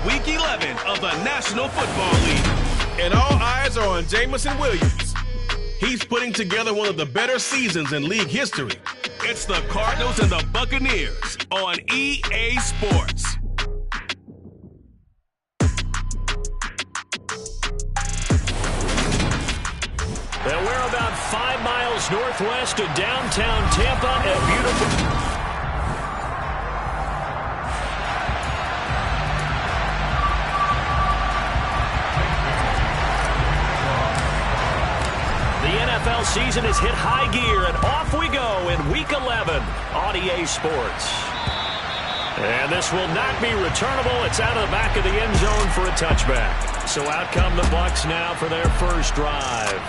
Week 11 of the National Football League. And all eyes are on Jameson Williams. He's putting together one of the better seasons in league history. It's the Cardinals and the Buccaneers on EA Sports. And we're about 5 miles northwest of downtown Tampa at beautiful... NFL season has hit high gear, and off we go in Week 11 on EA Sports. And this will not be returnable. It's out of the back of the end zone for a touchback. So out come the Bucs now for their first drive.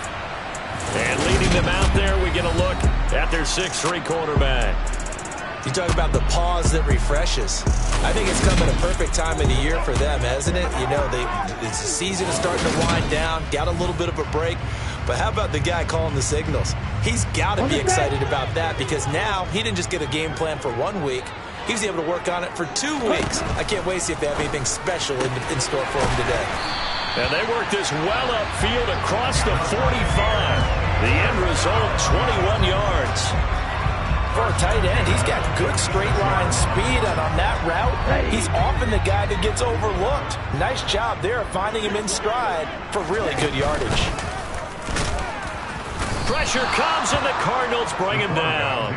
And leading them out there, we get a look at their 6'3" quarterback. You talk about the pause that refreshes. I think it's come at a perfect time of the year for them, hasn't it? You know, the season is starting to wind down, got a little bit of a break. But how about the guy calling the signals? He's got to be excited about that because now he didn't just get a game plan for 1 week. He was able to work on it for 2 weeks. I can't wait to see if they have anything special in store for him today. And they work this well upfield across the 45. The end result, 21 yards. For a tight end, he's got good straight line speed, and on that route, he's often the guy that gets overlooked. Nice job there of finding him in stride for really good yardage. Pressure comes, and the Cardinals bring him down.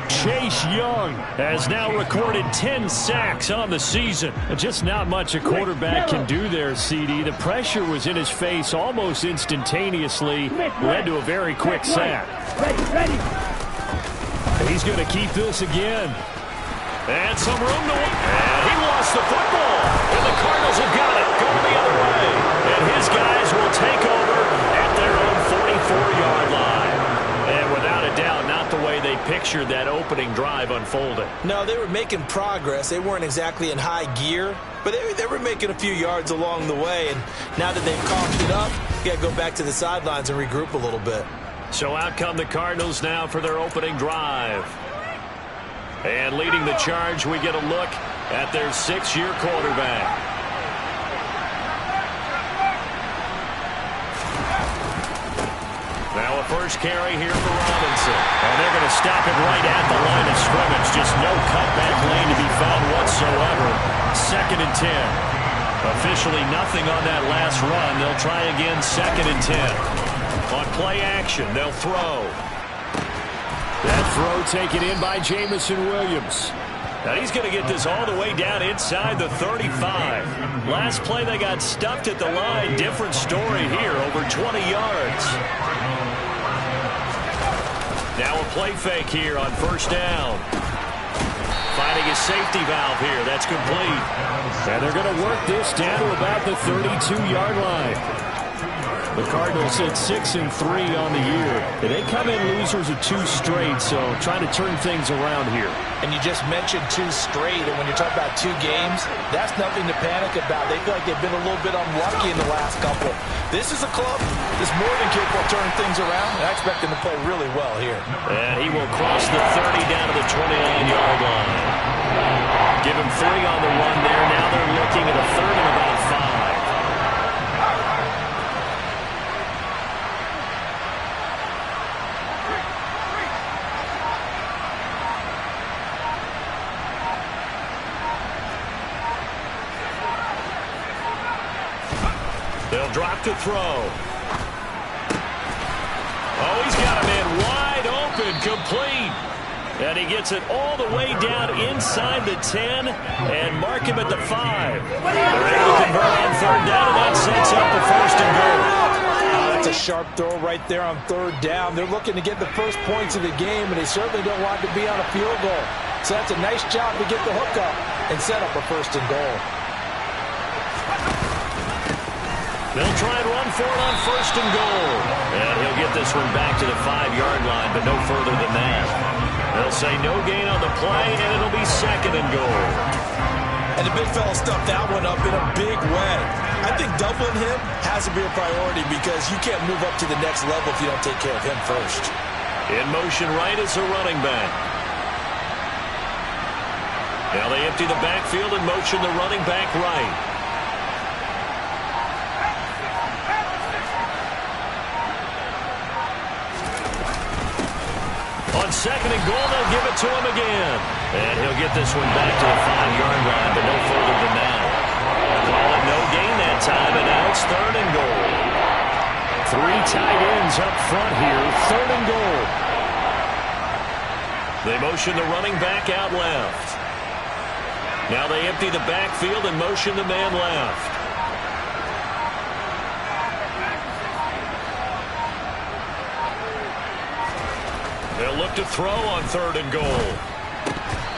Chase Young has now recorded 10 sacks on the season. Just not much a quarterback can do there, CD. The pressure was in his face almost instantaneously. Led to a very quick sack. He's going to keep this again. And some room to... And he lost the football. And the Cardinals have got it. Going the other way. And his guys will take over at their own 44-yard line. And without a doubt, not the way they pictured that opening drive unfolding. No, they were making progress. They weren't exactly in high gear, but they were making a few yards along the way. And now that they've coughed it up, you got to go back to the sidelines and regroup a little bit. So out come the Cardinals now for their opening drive. And leading the charge, we get a look at their 6-year quarterback. Now a first carry here for Robinson. And they're going to stop it right at the line of scrimmage. Just no cutback lane to be found whatsoever. 2nd and 10. Officially nothing on that last run. They'll try again 2nd and 10. On play action, they'll throw. That throw taken in by Jameson Williams. Now he's going to get this all the way down inside the 35. Last play they got stuffed at the line. Different story here, over 20 yards. Now a play fake here on first down. Finding a safety valve here. That's complete. And they're going to work this down to about the 32-yard line. The Cardinals hit 6-3 on the year. They come in losers of 2 straight, so trying to turn things around here. And you just mentioned 2 straight, and when you talk about 2 games, that's nothing to panic about. They feel like they've been a little bit unlucky in the last couple. This is a club that's more than capable of turning things around, and I expect them to play really well here. And he will cross the 30 down to the 29-yard line. Give him 3 on the run there. Now they're looking at a 3rd and about 5. They'll drop to throw. Oh, he's got him in wide open, complete. And he gets it all the way down inside the 10 and mark him at the 5. They're able to convert on 3rd down, and that sets up the 1st and goal. That's a sharp throw right there on 3rd down. They're looking to get the first points of the game, and they certainly don't want to be on a field goal. So that's a nice job to get the hook up and set up a 1st and goal. They'll try and run for it on 1st and goal. And he'll get this one back to the 5-yard line, but no further than that. They'll say no gain on the play, and it'll be 2nd and goal. And the big fella stuffed that one up in a big way. I think doubling him has to be a priority because you can't move up to the next level if you don't take care of him first. In motion right is a running back. Now they empty the backfield and motion the running back right. second and goal. They'll give it to him again. And he'll get this one back to the 5-yard line, but no further than that. Call it no gain that time, and now it's third and goal. 3 tight ends up front here, third and goal. They motion the running back out left. Now they empty the backfield and motion the man left. They'll look to throw on third and goal.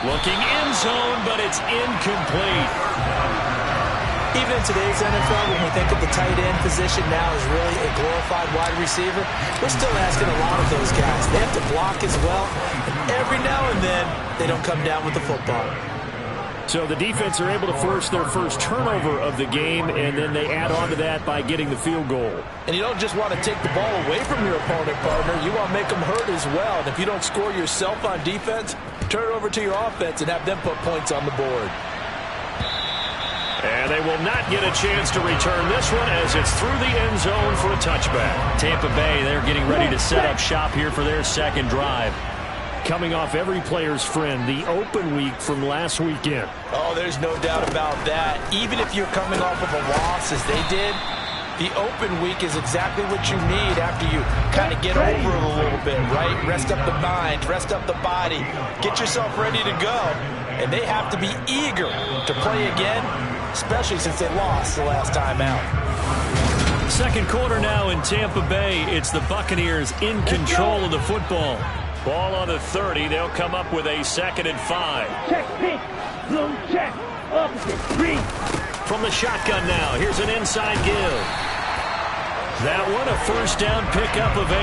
Looking end zone, but it's incomplete. Even in today's NFL, when we think of the tight end position now as really a glorified wide receiver, we're still asking a lot of those guys. They have to block as well, and every now and then, they don't come down with the football. So the defense are able to force their first turnover of the game, and then they add on to that by getting the field goal. And you don't just want to take the ball away from your opponent, partner. You want to make them hurt as well. And if you don't score yourself on defense, turn it over to your offense and have them put points on the board. And they will not get a chance to return this one as it's through the end zone for a touchback. Tampa Bay, they're getting ready to set up shop here for their second drive. Coming off every player's friend, the open week from last weekend. Oh, there's no doubt about that. Even if you're coming off of a loss as they did, the open week is exactly what you need after you kind of get over it a little bit, right? Rest up the mind, rest up the body, get yourself ready to go. And they have to be eager to play again, especially since they lost the last time out. Second quarter now in Tampa Bay. It's the Buccaneers in control of the football. Ball on the 30. They'll come up with a 2nd and 5. Check, pitch, zone check, opposite, green. From the shotgun now, here's an inside give. That one a first down pickup of 8.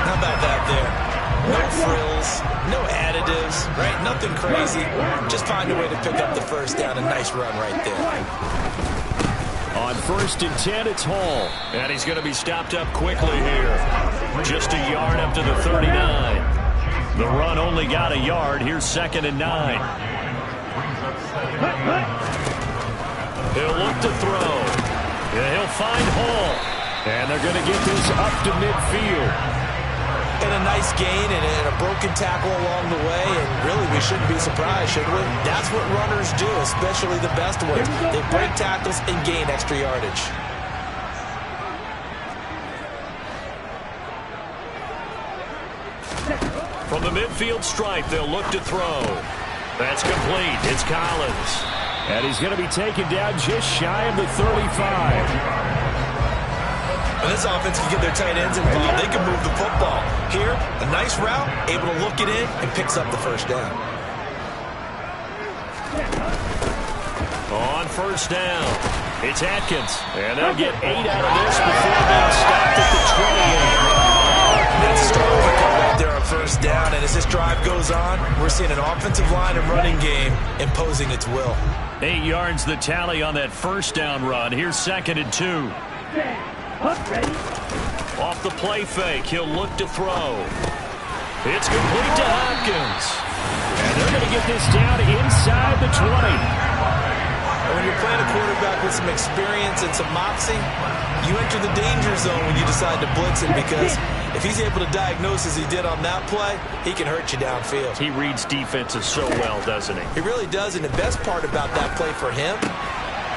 How about that there? No frills, no additives, right? Nothing crazy. Just find a way to pick up the first down. A nice run right there. On 1st and 10, it's Hall. And he's going to be stopped up quickly here. Just a yard up to the 39. The run only got a yard. Here's 2nd and 9. He'll look to throw. Yeah, he'll find Hall. And they're going to get this up to midfield. And a nice gain and a broken tackle along the way, and really we shouldn't be surprised, should we? That's what runners do, especially the best ones. They break tackles and gain extra yardage. From the midfield stripe, they'll look to throw. That's complete. It's Collins. And he's going to be taken down just shy of the 35. When this offense can get their tight ends involved, they can move the football. Here, a nice route, able to look it in, and picks up the first down. On 1st down, it's Atkins. And they'll get 8 out of this before being stopped at the 28. That's a strong pickup right there on 1st down, and as this drive goes on, we're seeing an offensive line and running game imposing its will. 8 yards the tally on that 1st down run. Here's 2nd and 2. Off the play fake, he'll look to throw. It's complete to Hopkins. And they're going to get this down inside the 20. And when you're playing a quarterback with some experience and some moxie, you enter the danger zone when you decide to blitz him, because if he's able to diagnose as he did on that play, he can hurt you downfield. He reads defenses so well, doesn't he? He really does, and the best part about that play for him,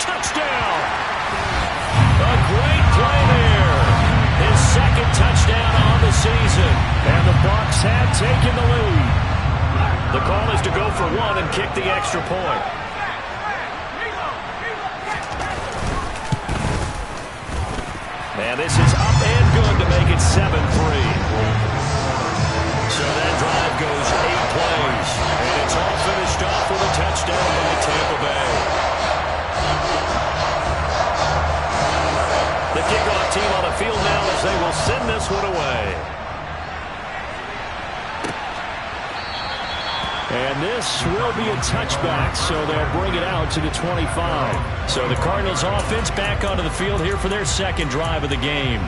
touchdown! A great play there. His 2nd touchdown on the season. And the Bucs have taken the lead. The call is to go for 1 and kick the extra point. And this is up and good to make it 7-3. So that drive goes 8 plays. And it's all finished off with a touchdown by Tampa Bay. The kickoff team on the field now as they will send this one away. And this will be a touchback, so they'll bring it out to the 25. So the Cardinals offense back onto the field here for their 2nd drive of the game.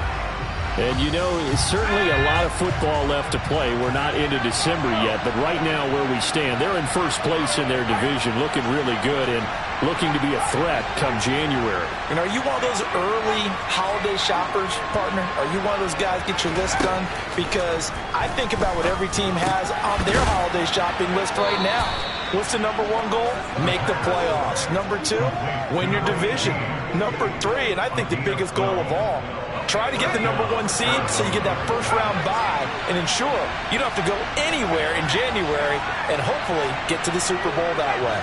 And, you know, certainly a lot of football left to play. We're not into December yet, but right now where we stand, they're in first place in their division, looking really good and looking to be a threat come January. And are you one of those early holiday shoppers, partner? Are you one of those guys get your list done? Because I think about what every team has on their holiday shopping list right now. What's the number one goal? Make the playoffs. Number two, win your division. Number three, and I think the biggest goal of all, try to get the number one seed so you get that first round bye and ensure you don't have to go anywhere in January and hopefully get to the Super Bowl that way.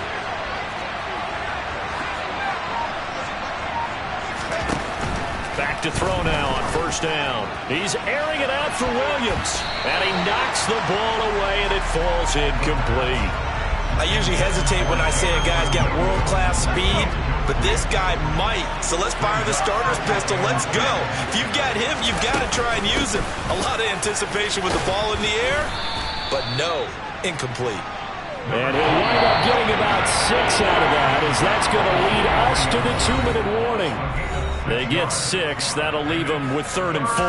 Back to throw now on first down. He's airing it out for Williams. And he knocks the ball away and it falls incomplete. I usually hesitate when I say a guy's got world-class speed, but this guy might. So let's fire the starter's pistol. Let's go. If you've got him, you've got to try and use him. A lot of anticipation with the ball in the air, but no, incomplete. And he'll wind up getting about 6 out of that, as that's going to lead us to the 2-minute warning. They get 6. That'll leave them with 3rd and 4.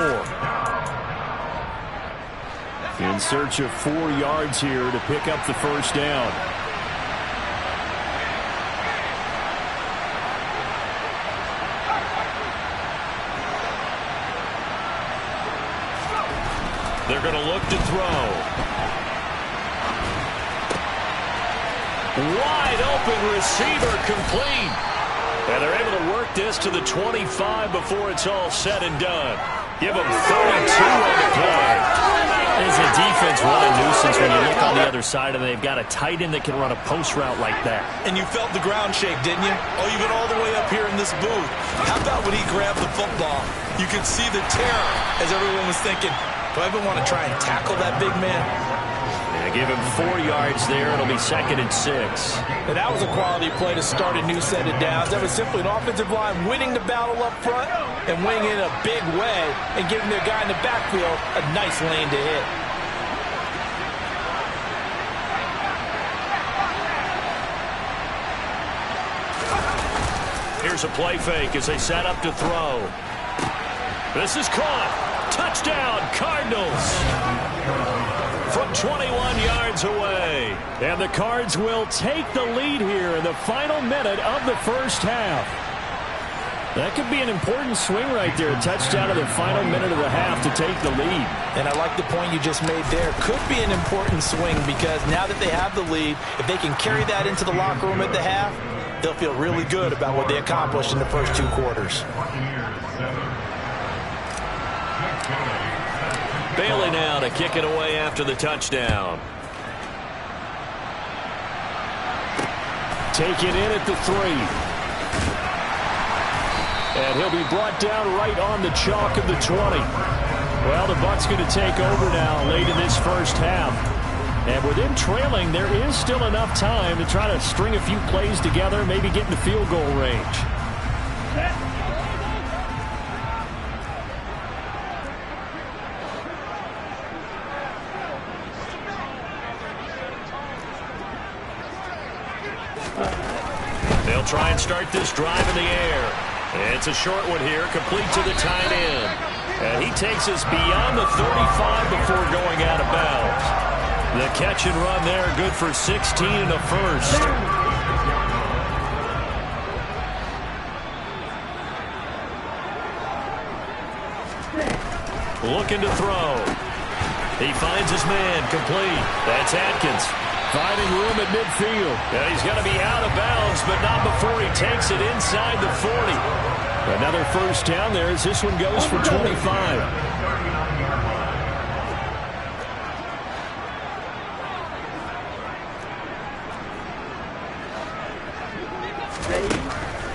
In search of 4 yards here to pick up the first down. They're going to look to throw. Wide open receiver complete. And they're able to work this to the 25 before it's all said and done. Give them 32 on the play. As a defense, what a nuisance when you look on the other side and they've got a tight end that can run a post route like that. And you felt the ground shake, didn't you? Oh, even all the way up here in this booth. How about when he grabbed the football? You could see the terror as everyone was thinking, do I even want to try and tackle that big man? Yeah, give him 4 yards there. It'll be 2nd and 6. And that was a quality play to start a new set of downs. That was simply an offensive line winning the battle up front and winning in a big way and giving their guy in the backfield a nice lane to hit. Here's a play fake as they set up to throw. This is caught. Touchdown, Cardinals. From 21 yards away. And the Cards will take the lead here in the final minute of the first half. That could be an important swing right there. A touchdown in the final minute of the half to take the lead. And I like the point you just made there. Could be an important swing because now that they have the lead, if they can carry that into the locker room at the half, they'll feel really good about what they accomplished in the first 2 quarters. Bailey now to kick it away after the touchdown. Taken in at the 3. And he'll be brought down right on the chalk of the 20. Well, the Bucs going to take over now late in this first half. And with them trailing, there is still enough time to try to string a few plays together, maybe get in the field goal range. They'll try and start this drive in the air. It's a short one here, complete to the tight end. And he takes us beyond the 35 before going out of bounds. The catch and run there, good for 16 and a first. Looking to throw. He finds his man, complete. That's Atkins. Finding room at midfield. And he's going to be out of bounds, but not before he takes it inside the 40. Another first down there as this one goes for 25.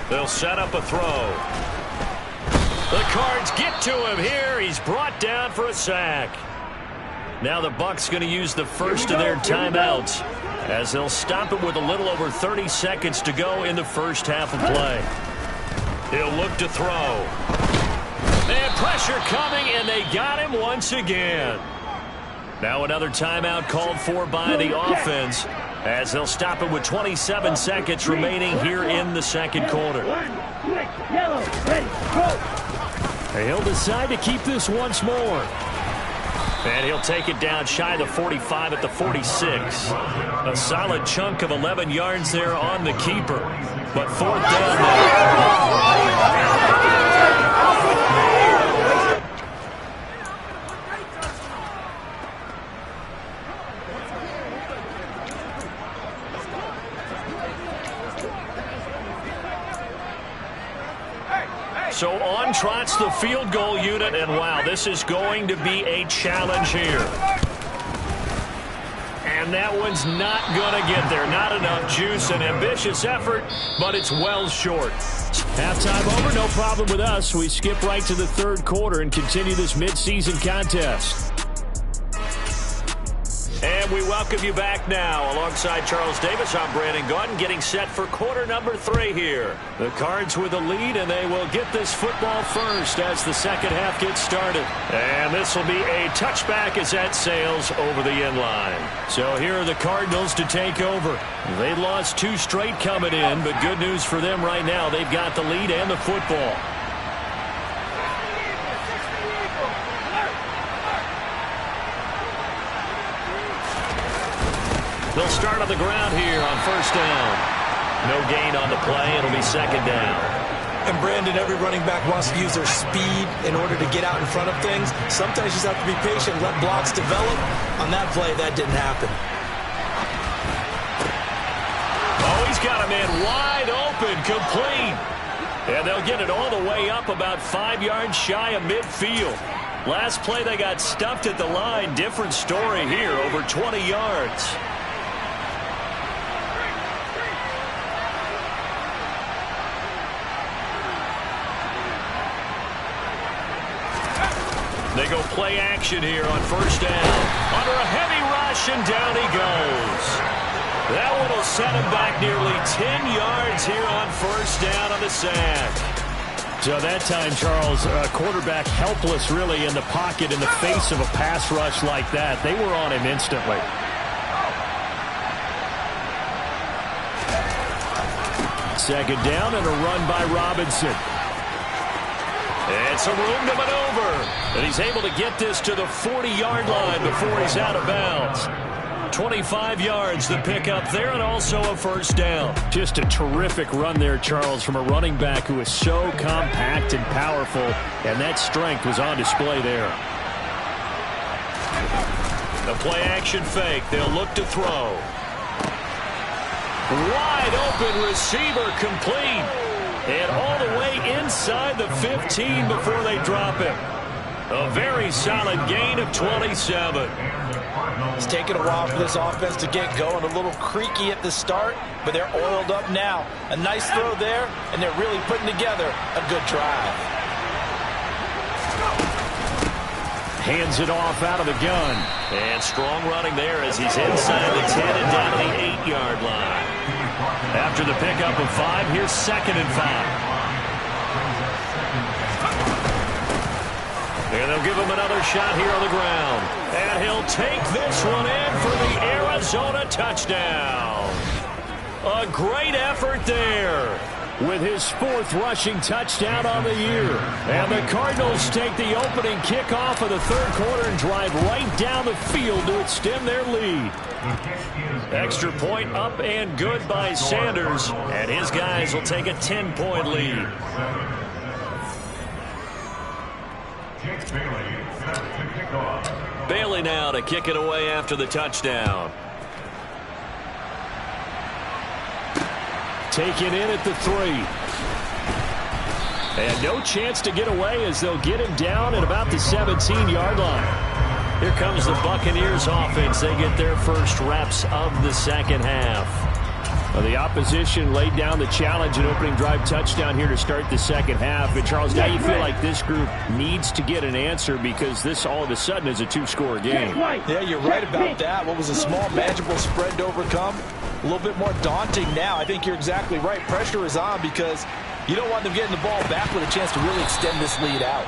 They'll set up a throw. The Cards get to him here. He's brought down for a sack. Now the Bucs going to use the first of their timeouts as they'll stop it with a little over 30 seconds to go in the first half of play. He'll look to throw. And pressure coming, and they got him once again. Now another timeout called for by the offense as they'll stop it with 27 seconds remaining here in the second quarter. He'll decide to keep this once more. And he'll take it down shy of the 45 at the 46. A solid chunk of 11 yards there on the keeper. But fourth down now. So on trots the field goal unit, and wow, this is going to be a challenge here. And that one's not going to get there. Not enough juice. An ambitious effort, but it's well short. Halftime over, no problem with us. We skip right to the third quarter and continue this midseason contest. And we welcome you back now. Alongside Charles Davis, I'm Brandon Gaudin, getting set for quarter number 3 here. The Cards with a lead, and they will get this football first as the second half gets started. And this will be a touchback as that sails over the end line. So here are the Cardinals to take over. They lost 2 straight coming in, but good news for them right now. They've got the lead and the football. They'll start on the ground here on first down. No gain on the play. It'll be second down. And Brandon, every running back wants to use their speed in order to get out in front of things. Sometimes you just have to be patient, let blocks develop. On that play, that didn't happen. Oh, he's got a man wide open, complete. And they'll get it all the way up about 5 yards shy of midfield. Last play, they got stuffed at the line. Different story here, over 20 yards. They go play action here on first down. Under a heavy rush, and down he goes. That one will set him back nearly 10 yards here on first down on the sack. So that time, Charles, quarterback helpless really in the pocket in the face of a pass rush like that. They were on him instantly. Second down and a run by Robinson. And some room to maneuver. And he's able to get this to the 40-yard line before he's out of bounds. 25 yards the pickup there, and also a first down. Just a terrific run there, Charles, from a running back who is so compact and powerful, and that strength was on display there. The play-action fake. They'll look to throw. Wide open receiver, complete. And all the way inside the 15 before they drop him. A very solid gain of 27. It's taken a while for this offense to get going. A little creaky at the start, but they're oiled up now. A nice throw there, and they're really putting together a good drive. Hands it off out of the gun. And strong running there as he's inside the 10 and down to the 8-yard line. After the pickup of 5, here's second and 5. And they'll give him another shot here on the ground. And he'll take this one in for the Arizona touchdown. A great effort there with his 4th rushing touchdown on the year. And the Cardinals take the opening kickoff of the third quarter and drive right down the field to extend their lead. Extra point up and good by Sanders. And his guys will take a 10-point lead. Bailey now to kick it away after the touchdown. Taken in at the 3. And no chance to get away as they'll get him down at about the 17-yard line. Here comes the Buccaneers offense. They get their first reps of the second half. Well, the opposition laid down the challenge and opening drive touchdown here to start the second half. And, Charles, now you feel like this group needs to get an answer because this all of a sudden is a 2-score game. Yeah, you're right about that. What was a small, manageable spread to overcome, a little bit more daunting now. I think you're exactly right. Pressure is on because you don't want them getting the ball back with a chance to really extend this lead out.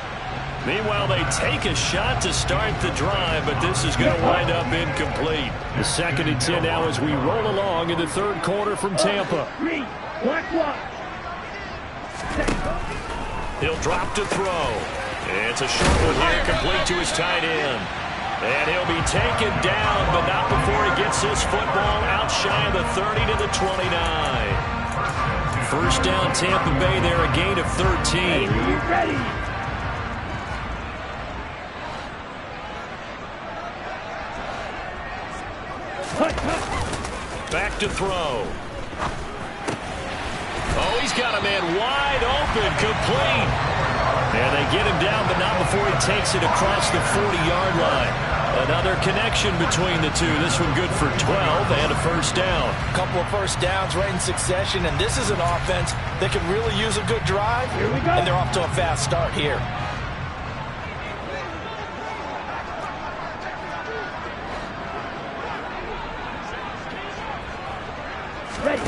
Meanwhile, they take a shot to start the drive, but this is going to wind up incomplete. The second and 10 now as we roll along in the third quarter from Tampa. Black. He'll drop to throw. It's a short one here, complete to his tight end. And he'll be taken down, but not before he gets this football out shy of the 30 to the 29. First down, Tampa Bay there, a gain of 13. Ready. Back to throw. Oh, he's got a man wide open, complete. And they get him down, but not before he takes it across the 40-yard line. Another connection between the two. This one good for 12 and a first down. A couple of first downs right in succession, and this is an offense that can really use a good drive. Here we go. And they're off to a fast start here. Ready.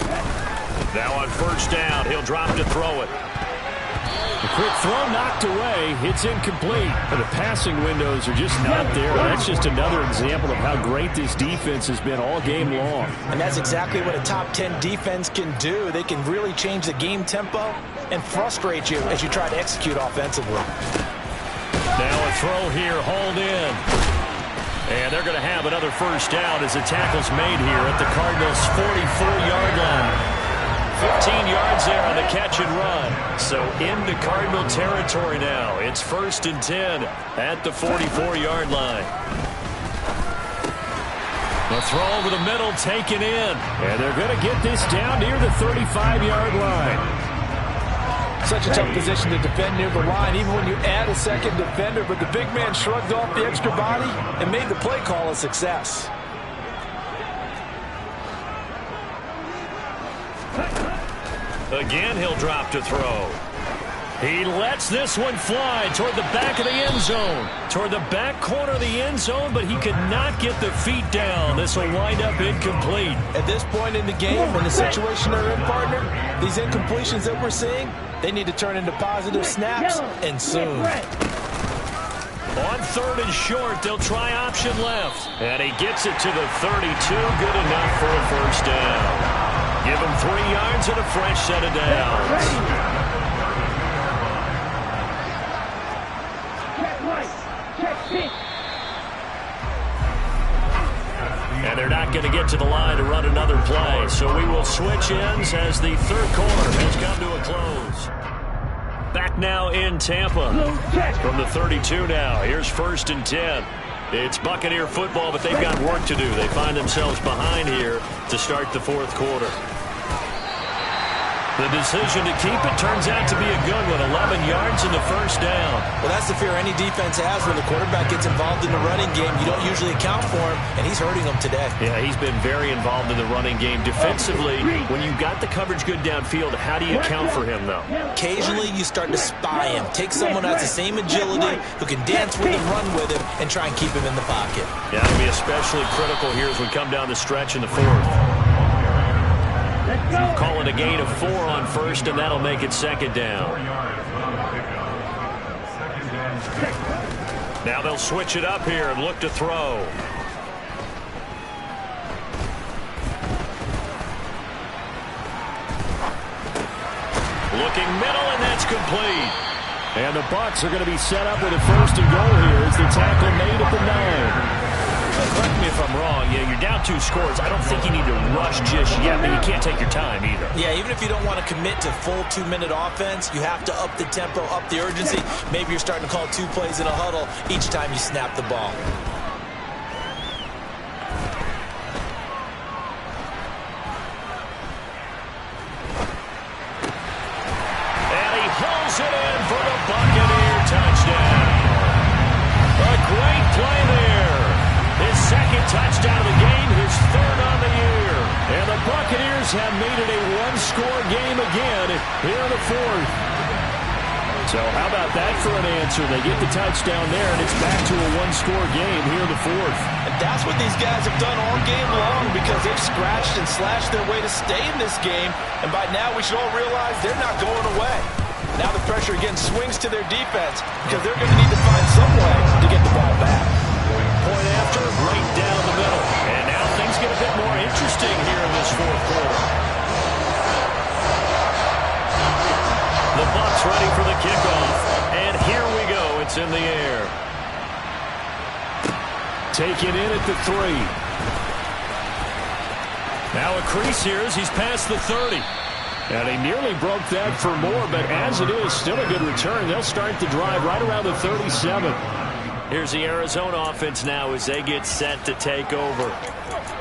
Now on first down, he'll drop to throw it. A quick throw knocked away. It's incomplete. The passing windows are just not there. That's just another example of how great this defense has been all game long. And that's exactly what a top 10 defense can do. They can really change the game tempo and frustrate you as you try to execute offensively. Now a throw here, hauled in. And they're going to have another first down as the tackle's made here at the Cardinals' 44-yard line. 15 yards there on the catch and run. So into Cardinal territory now. It's 1st and 10 at the 44-yard line. The throw over the middle taken in. And they're going to get this down near the 35-yard line. Such a tough position to defend near the line, even when you add a second defender. But the big man shrugged off the extra body and made the play call a success. Again, he'll drop to throw. He lets this one fly toward the back of the end zone. Toward the back corner of the end zone, but he could not get the feet down. This will wind up incomplete. At this point in the game, in the situation they're in, partner, these incompletions that we're seeing, they need to turn into positive snaps, and soon. On 3rd and short, they'll try option left. And he gets it to the 32. Good enough for a first down. Give him 3 yards and a fresh set of downs. Check right. Check pitch. And they're not going to get to the line to run another play. So we will switch ends as the third quarter has come to a close. Back now in Tampa. From the 32 now. Here's 1st and 10. It's Buccaneer football, but they've got work to do. They find themselves behind here to start the 4th quarter. The decision to keep it turns out to be a good one. 11 yards in the first down. Well, that's the fear any defense has when the quarterback gets involved in the running game. You don't usually account for him, and he's hurting them today. Yeah, he's been very involved in the running game. Defensively, when you got the coverage good downfield, how do you account for him, though? Occasionally, you start to spy him. Take someone who has the same agility, who can dance with him, run with him, and try and keep him in the pocket. Yeah, it'll be especially critical here as we come down the stretch in the 4th. Call it a gain of 4 on 1st, and that'll make it 2nd down. Now they'll switch it up here and look to throw. Looking middle, and that's complete. And the Bucs are going to be set up with a 1st and goal here as the tackle made at the 9. Correct me if I'm wrong. Yeah, you're down 2 scores. I don't think you need to rush just yet, but you can't take your time either. Yeah, even if you don't want to commit to full 2-minute offense, you have to up the tempo, up the urgency. Maybe you're starting to call 2 plays in a huddle each time you snap the ball. And he hauls it in for the Buccaneer touchdown. A great play there. His 2nd touchdown of the game, his 3rd on the year. And the Buccaneers have made it a 1-score game again here in the 4th. So how about that for an answer? They get the touchdown there, and it's back to a 1-score game here in the 4th. And that's what these guys have done all game long because they've scratched and slashed their way to stay in this game. And by now we should all realize they're not going away. Now the pressure again swings to their defense because they're going to need to find some way to get the ball back. Point after, right down the middle. And now things get a bit more interesting here in this 4th quarter. The Bucs ready for the kickoff. And here we go. It's It's in the air. Taken in at the 3. Now a crease here as he's past the 30. And he nearly broke that for more, but as it is, still a good return. They'll start the drive right around the 37. Here's the Arizona offense now as they get set to take over.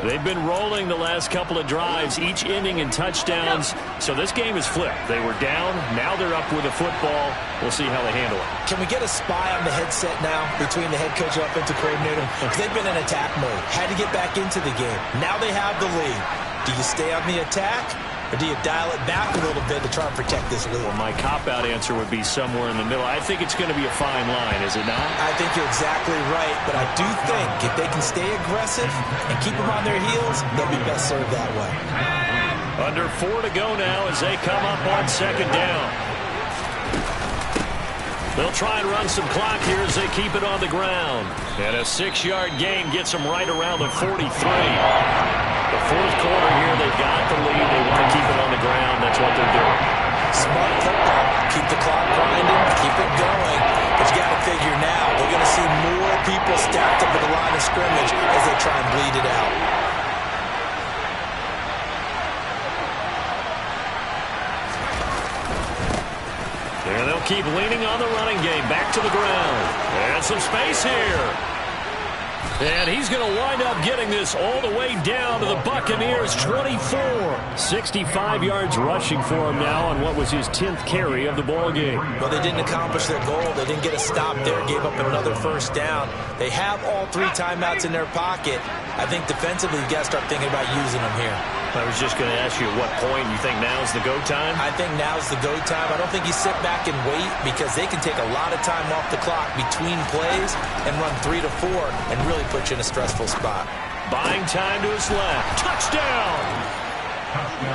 They've been rolling the last couple of drives, each ending in touchdowns. So this game is flipped. They were down. Now they're up with a football. We'll see how they handle it. Can we get a spy on the headset now between the head coach and offensive coordinator? Because they've been in attack mode. Had to get back into the game. Now they have the lead. Do you stay on the attack? Or do you dial it back a little bit to try and protect this lead? Well, my cop-out answer would be somewhere in the middle. I think it's going to be a fine line, is it not? I think you're exactly right, but I do think if they can stay aggressive and keep them on their heels, they'll be best served that way. Under 4 to go now as they come up on second down. They'll try and run some clock here as they keep it on the ground. And a 6-yard gain gets them right around the 43. The fourth quarter here, they've got the lead. They want to keep it on the ground. That's what they're doing. Smart football. Keep the clock grinding. Keep it going. But you got to figure now, they're going to see more people stacked up at the line of scrimmage as they try and bleed it out. And they'll keep leaning on the running game. Back to the ground. And some space here. And he's going to wind up getting this all the way down to the Buccaneers' 24. 65 yards rushing for him now on what was his 10th carry of the ball game. Well, they didn't accomplish their goal. They didn't get a stop there, gave up another first down. They have all 3 timeouts in their pocket. I think defensively, you got to start thinking about using them here. I was just going to ask you at what point you think now's the go time? I think now's the go time. I don't think you sit back and wait because they can take a lot of time off the clock between plays and run 3 to 4 and really put you in a stressful spot. Buying time to his left. Touchdown!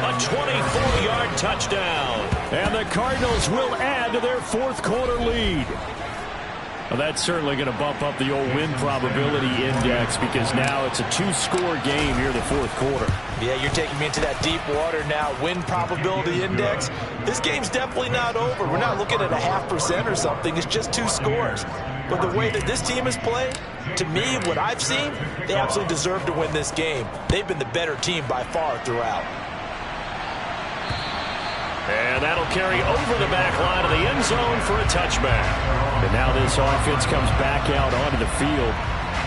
A 24-yard touchdown. And the Cardinals will add to their fourth quarter lead. Well, that's certainly going to bump up the old win probability index because now it's a 2-score game here in the fourth quarter. Yeah, you're taking me into that deep water now. Win probability index. This game's definitely not over. We're not looking at a 0.5% or something. It's just 2 scores. But the way that this team has played, to me, what I've seen, they absolutely deserve to win this game. They've been the better team by far throughout. And that'll carry over the back line of the end zone for a touchback. And now this offense comes back out onto the field.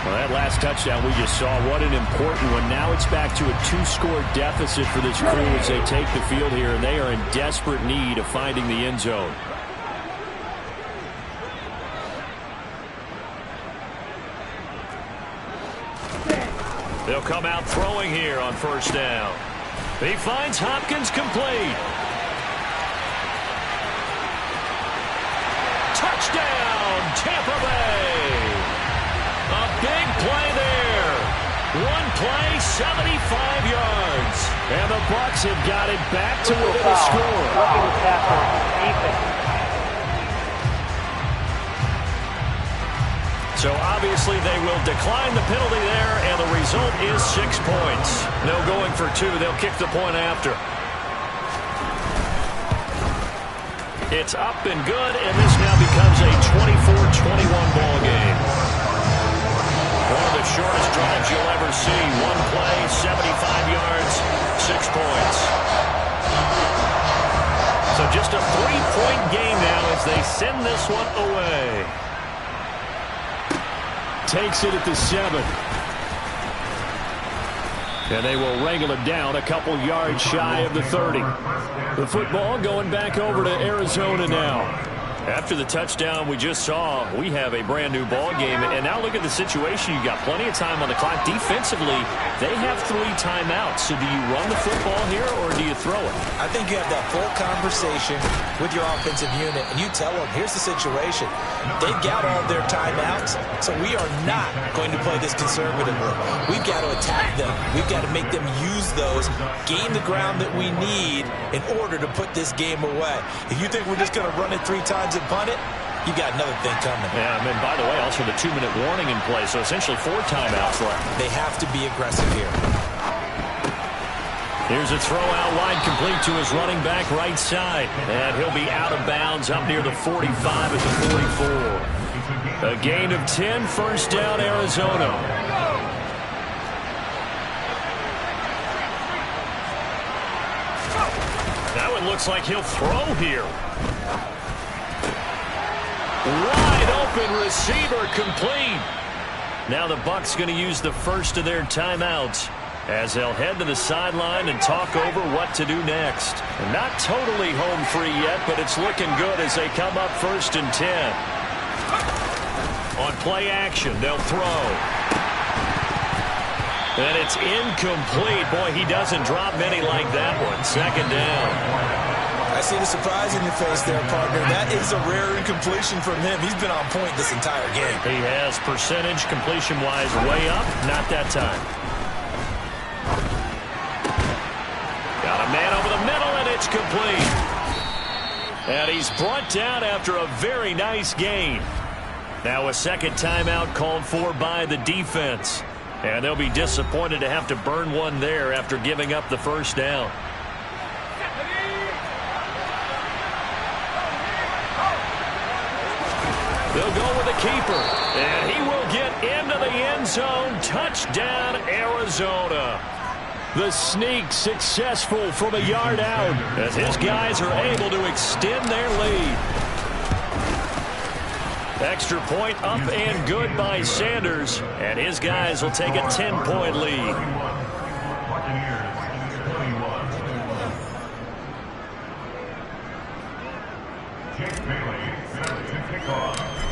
Well, that last touchdown we just saw, what an important one. Now it's back to a 2-score deficit for this crew as they take the field here, and they are in desperate need of finding the end zone. They'll come out throwing here on first down. He finds Hopkins complete. Touchdown, Tampa Bay. A big play there. One play, 75 yards. And the Bucs have got it back to within a score. So obviously they will decline the penalty there, and the result is 6 points. No going for 2. They'll kick the point after. It's up and good, and this now becomes a 24-21 ball game. One of the shortest drives you'll ever see. One play, 75 yards, 6 points. So just a 3-point game now as they send this one away. Takes it at the 7. And they will wrangle it down a couple yards shy of the 30. The football going back over to Arizona now. After the touchdown we just saw, we have a brand-new ball game. And now look at the situation. You've got plenty of time on the clock. Defensively, they have 3 timeouts. So do you run the football here or do you throw it? I think you have that full conversation with your offensive unit, and you tell them, here's the situation. They've got all their timeouts, so we are not going to play this conservatively. We've got to attack them. We've got to make them use those, gain the ground that we need in order to put this game away. If you think we're just going to run it 3 times and punt it, you got another thing coming. Yeah, and by the way, also the 2-minute warning in play, so essentially 4 timeouts left. They have to be aggressive here. Here's a throw out wide, complete to his running back right side. And he'll be out of bounds up near the 45 at the 44. A gain of 10, first down, Arizona. Now it looks like he'll throw here. Wide open receiver, complete. Now the Bucs going to use the first of their timeouts as they'll head to the sideline and talk over what to do next. And not totally home free yet, but it's looking good as they come up 1st and 10. On play action, they'll throw. And it's incomplete. Boy, he doesn't drop many like that one. 2nd down. I see the surprise in your face there, partner. That is a rare incompletion from him. He's been on point this entire game. He has percentage completion-wise way up. Not that time. Got a man over the middle, and it's complete. And he's brought down after a very nice gain. Now a second timeout called for by the defense. And they'll be disappointed to have to burn one there after giving up the first down. They'll go with the keeper. And he will get into the end zone. Touchdown, Arizona. The sneak successful from a yard out as his guys are able to extend their lead. Extra point up and good by Sanders, and his guys will take a 10-point lead.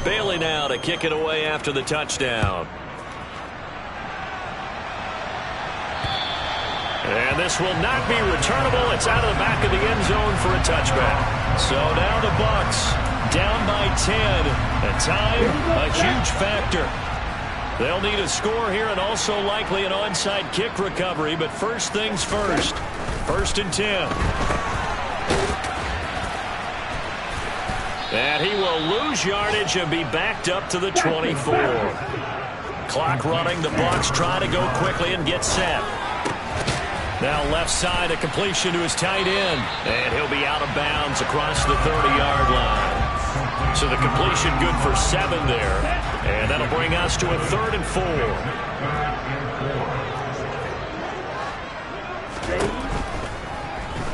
Bailey now to kick it away after the touchdown. And this will not be returnable. It's out of the back of the end zone for a touchback. So now the Bucs down by 10, and time a huge factor. They'll need a score here and also likely an onside kick recovery, but first things first. 1st and 10. And he will lose yardage and be backed up to the 24. Clock running. The Bucs try to go quickly and get set. Now left side, a completion to his tight end, and he'll be out of bounds across the 30-yard line. So the completion good for 7 there. And that'll bring us to a 3rd and 4.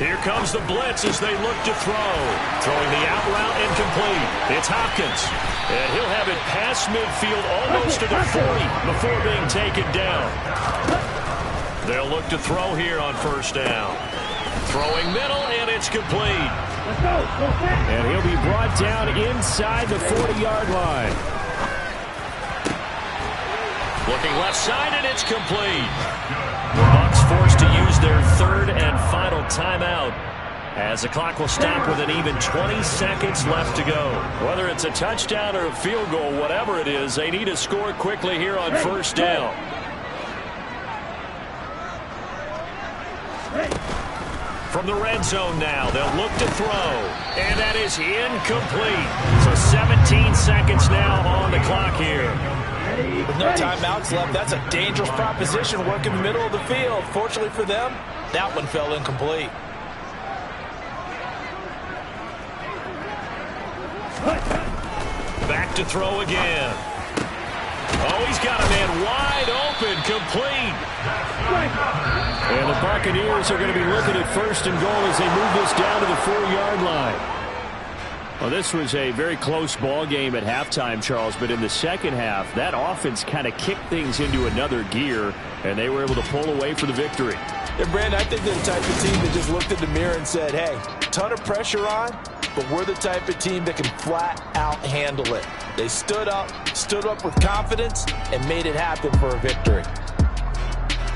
Here comes the blitz as they look to throw. Throwing the out route incomplete. It's Hopkins. And he'll have it past midfield almost to the 40 before being taken down. They'll look to throw here on 1st down. Throwing middle, and it's complete. And he'll be brought down inside the 40-yard line. Looking left side, and it's complete. The Bucs forced to use their 3rd and final timeout as the clock will stop with an even 20 seconds left to go. Whether it's a touchdown or a field goal, whatever it is, they need to score quickly here on 1st down. From the red zone now, they'll look to throw. And that is incomplete. So 17 seconds now on the clock here. With no timeouts left, that's a dangerous proposition working the middle of the field. Fortunately for them, that one fell incomplete. Back to throw again. Oh, he's got a man wide open, complete. And the Buccaneers are going to be looking at 1st and goal as they move this down to the 4-yard line. Well, this was a very close ball game at halftime, Charles, but in the second half, that offense kind of kicked things into another gear, and they were able to pull away for the victory. Yeah, Brandon, I think they're the type of team that just looked in the mirror and said, hey, ton of pressure on, but we're the type of team that can flat out handle it. They stood up with confidence, and made it happen for a victory.